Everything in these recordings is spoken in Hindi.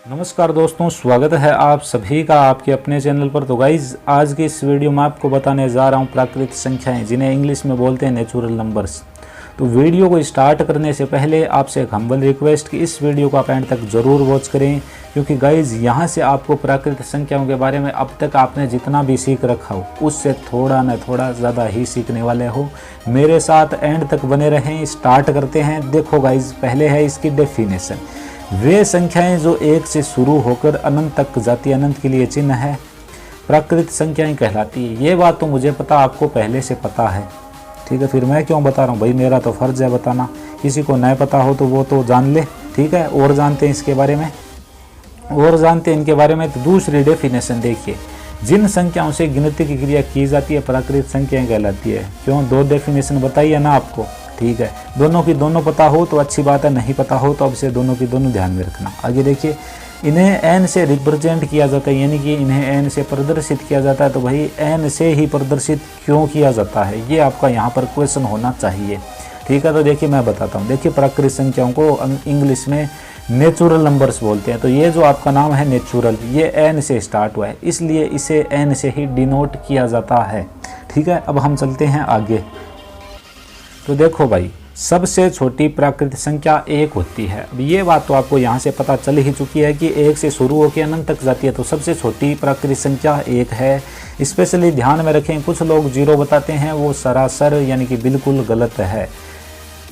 नमस्कार दोस्तों, स्वागत है आप सभी का आपके अपने चैनल पर। तो गाइज आज की इस वीडियो में आपको बताने जा रहा हूँ प्राकृतिक संख्याएं, जिन्हें इंग्लिश में बोलते हैं नेचुरल नंबर्स। तो वीडियो को स्टार्ट करने से पहले आपसे एक हम्बल रिक्वेस्ट कि इस वीडियो को आप एंड तक ज़रूर वॉच करें, क्योंकि गाइज यहाँ से आपको प्राकृतिक संख्याओं के बारे में अब तक आपने जितना भी सीख रखा हो उससे थोड़ा न थोड़ा ज़्यादा ही सीखने वाले हो। मेरे साथ एंड तक बने रहें। स्टार्ट करते हैं। देखो गाइज, पहले है इसकी डेफिनेशन। वे संख्याएं जो एक से शुरू होकर अनंत तक जाती, अनंत के लिए चिन्ह है, प्राकृतिक संख्याएं कहलाती है। ये बात तो मुझे पता, आपको पहले से पता है, ठीक है। फिर मैं क्यों बता रहा हूँ भाई, मेरा तो फर्ज है बताना। किसी को नहीं पता हो तो वो तो जान ले, ठीक है। और जानते हैं इसके बारे में, और जानते हैं इनके बारे में। तो दूसरी डेफिनेशन देखिए, जिन संख्याओं से गिनती की क्रिया की जाती है प्राकृतिक संख्याएं कहलाती है। क्यों, दो डेफिनेशन बताइए ना आपको, ठीक है। दोनों की दोनों पता हो तो अच्छी बात है, नहीं पता हो तो अब से दोनों की दोनों ध्यान में रखना। आगे देखिए, इन्हें एन से रिप्रेजेंट किया जाता है, यानी कि इन्हें एन से प्रदर्शित किया जाता है। तो भाई एन से ही प्रदर्शित क्यों किया जाता है, ये आपका यहाँ पर क्वेश्चन होना चाहिए, ठीक है। तो देखिए मैं बताता हूँ। देखिए, प्राकृतिक संख्याओं को इंग्लिश में नेचुरल नंबर्स बोलते हैं। तो ये जो आपका नाम है नेचुरल, ये एन से स्टार्ट हुआ है, इसलिए इसे एन से ही डिनोट किया जाता है, ठीक है। अब हम चलते हैं आगे। तो देखो भाई, सबसे छोटी प्राकृतिक संख्या एक होती है। अब ये बात तो आपको यहाँ से पता चल ही चुकी है कि एक से शुरू होकर अनंत तक जाती है। तो सबसे छोटी प्राकृतिक संख्या एक है। स्पेशली ध्यान में रखें, कुछ लोग जीरो बताते हैं, वो सरासर यानी कि बिल्कुल गलत है।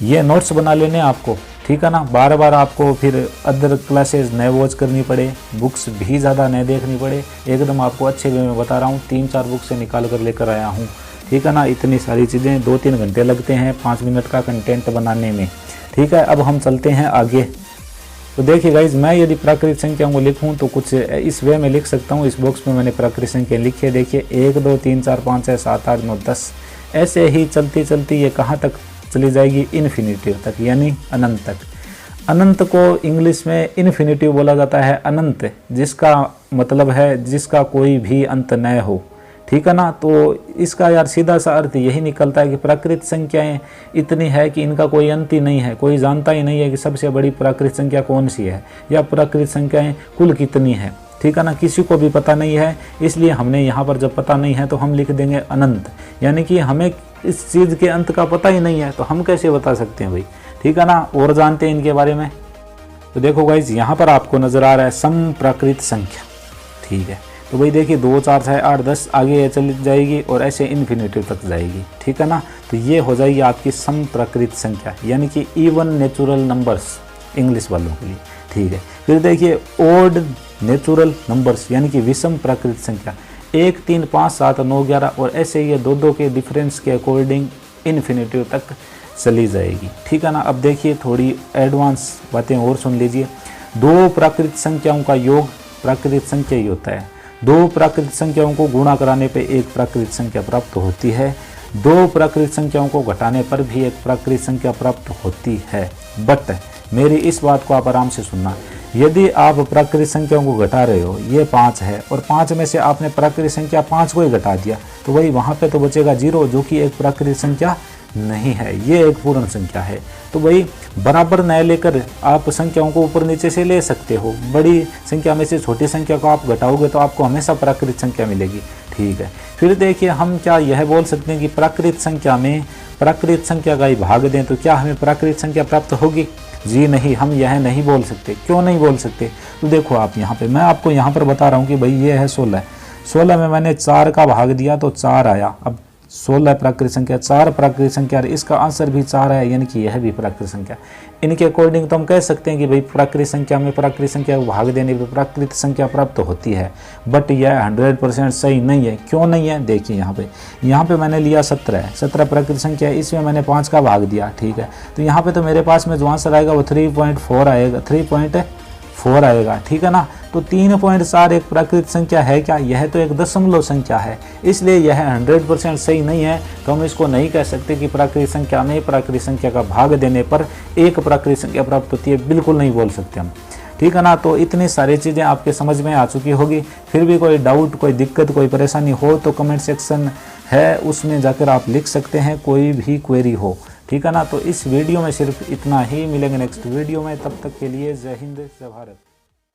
ये नोट्स बना लेने आपको, ठीक है ना। बार बार आपको फिर अदर क्लासेस नए वॉच करनी पड़े, बुक्स भी ज़्यादा नए देखनी पड़े। एकदम आपको अच्छे वे में बता रहा हूँ, 3-4 बुक से निकाल कर लेकर आया हूँ, ठीक है ना। इतनी सारी चीज़ें 2-3 घंटे लगते हैं 5 मिनट का कंटेंट बनाने में, ठीक है। अब हम चलते हैं आगे। तो देखिए गाइज, मैं यदि प्राकृतिक संख्याओं को लिखूं तो कुछ इस वे में लिख सकता हूं। इस बॉक्स में मैंने प्राकृतिक संख्या लिखी है। देखिए 1 2 3 4 5 6 7 8 9 10, ऐसे ही चलती चलती ये कहाँ तक चली जाएगी, इन्फिनिटिव तक, यानी अनंत तक। अनंत को इंग्लिश में इन्फिनिटिव बोला जाता है, अनंत, जिसका मतलब है जिसका कोई भी अंत न हो, ठीक है ना। तो इसका यार सीधा सा अर्थ यही निकलता है कि प्राकृतिक संख्याएं इतनी है कि इनका कोई अंत ही नहीं है। कोई जानता ही नहीं है कि सबसे बड़ी प्राकृतिक संख्या कौन सी है, या प्राकृतिक संख्याएं कुल कितनी है, ठीक है ना। किसी को भी पता नहीं है, इसलिए हमने यहाँ पर जब पता नहीं है तो हम लिख देंगे अनंत, यानी कि हमें इस चीज़ के अंत का पता ही नहीं है, तो हम कैसे बता सकते हैं भाई, ठीक है ना। और जानते हैं इनके बारे में। तो देखो गाइज, यहाँ पर आपको नजर आ रहा है सम प्राकृतिक संख्या, ठीक है। तो भाई देखिए 2 4 6 8 10 आगे चली जाएगी और ऐसे इन्फिनिटी तक जाएगी, ठीक है ना। तो ये हो जाएगी आपकी सम प्राकृतिक संख्या, यानी कि इवन नेचुरल नंबर्स इंग्लिश वालों के लिए, ठीक है। फिर देखिए ओड नेचुरल नंबर्स, यानी कि विषम प्राकृतिक संख्या, 1 3 5 7 9 11 और ऐसे ये 2 के डिफरेंस के अकॉर्डिंग इन्फिनिटी तक चली जाएगी, ठीक है ना। अब देखिए थोड़ी एडवांस बातें और सुन लीजिए। 2 प्राकृतिक संख्याओं का योग प्राकृतिक संख्या ही होता है। 2 प्राकृतिक संख्याओं को गुणा कराने पे एक प्राकृतिक संख्या प्राप्त होती है। 2 प्राकृतिक संख्याओं को घटाने पर भी एक प्राकृतिक संख्या प्राप्त होती है। बट मेरी इस बात को आप आराम से सुनना, यदि आप प्राकृतिक संख्याओं को घटा रहे हो, ये 5 है और 5 में से आपने प्राकृतिक संख्या 5 को ही घटा दिया, तो वही वहाँ पे तो बचेगा 0, जो कि एक प्राकृतिक संख्या नहीं है, ये एक पूर्ण संख्या है। तो वही बराबर न लेकर आप संख्याओं को ऊपर नीचे से ले सकते हो। बड़ी संख्या में से छोटी संख्या को आप घटाओगे तो आपको हमेशा प्राकृतिक संख्या मिलेगी, ठीक है। फिर देखिए, हम क्या यह बोल सकते हैं कि प्राकृतिक संख्या में प्राकृतिक संख्या का ही भाग दें तो क्या हमें प्राकृतिक संख्या प्राप्त होगी? जी नहीं, हम यह नहीं बोल सकते। क्यों नहीं बोल सकते? तो देखो आप यहाँ पे, मैं आपको यहाँ पर बता रहा हूँ कि भाई ये है 16 में मैंने 4 का भाग दिया तो 4 आया। अब 16 प्राकृतिक संख्या, 4 प्राकृतिक संख्या, इसका आंसर भी 4 है, यानी कि यह भी प्राकृतिक संख्या। इनके अकॉर्डिंग तो हम कह सकते हैं कि भाई प्राकृतिक संख्या में प्राकृतिक संख्या को भाग देने पर प्राकृतिक संख्या प्राप्त होती है। बट यह 100% सही नहीं है। क्यों नहीं है? देखिए यहाँ पे मैंने लिया 17 प्राकृतिक संख्या है, इसमें मैंने 5 का भाग दिया, ठीक है। तो यहाँ पे तो मेरे पास में जो आंसर आएगा वो 3.4 आएगा, 3.4 आएगा, ठीक है ना। तो 3.4 एक प्राकृतिक संख्या है क्या? यह तो एक दशमलव संख्या है, इसलिए यह 100% सही नहीं है। तो हम इसको नहीं कह सकते कि प्राकृतिक संख्या में प्राकृतिक संख्या का भाग देने पर एक प्राकृतिक संख्या प्राप्त होती है, बिल्कुल नहीं बोल सकते हम, ठीक है ना। तो इतनी सारी चीज़ें आपके समझ में आ चुकी होगी। फिर भी कोई डाउट, कोई दिक्कत, कोई परेशानी हो तो कमेंट सेक्शन है, उसमें जाकर आप लिख सकते हैं, कोई भी क्वेरी हो, ठीक है ना। तो इस वीडियो में सिर्फ इतना ही, मिलेंगे नेक्स्ट वीडियो में, तब तक के लिए जय हिंद जय भारत।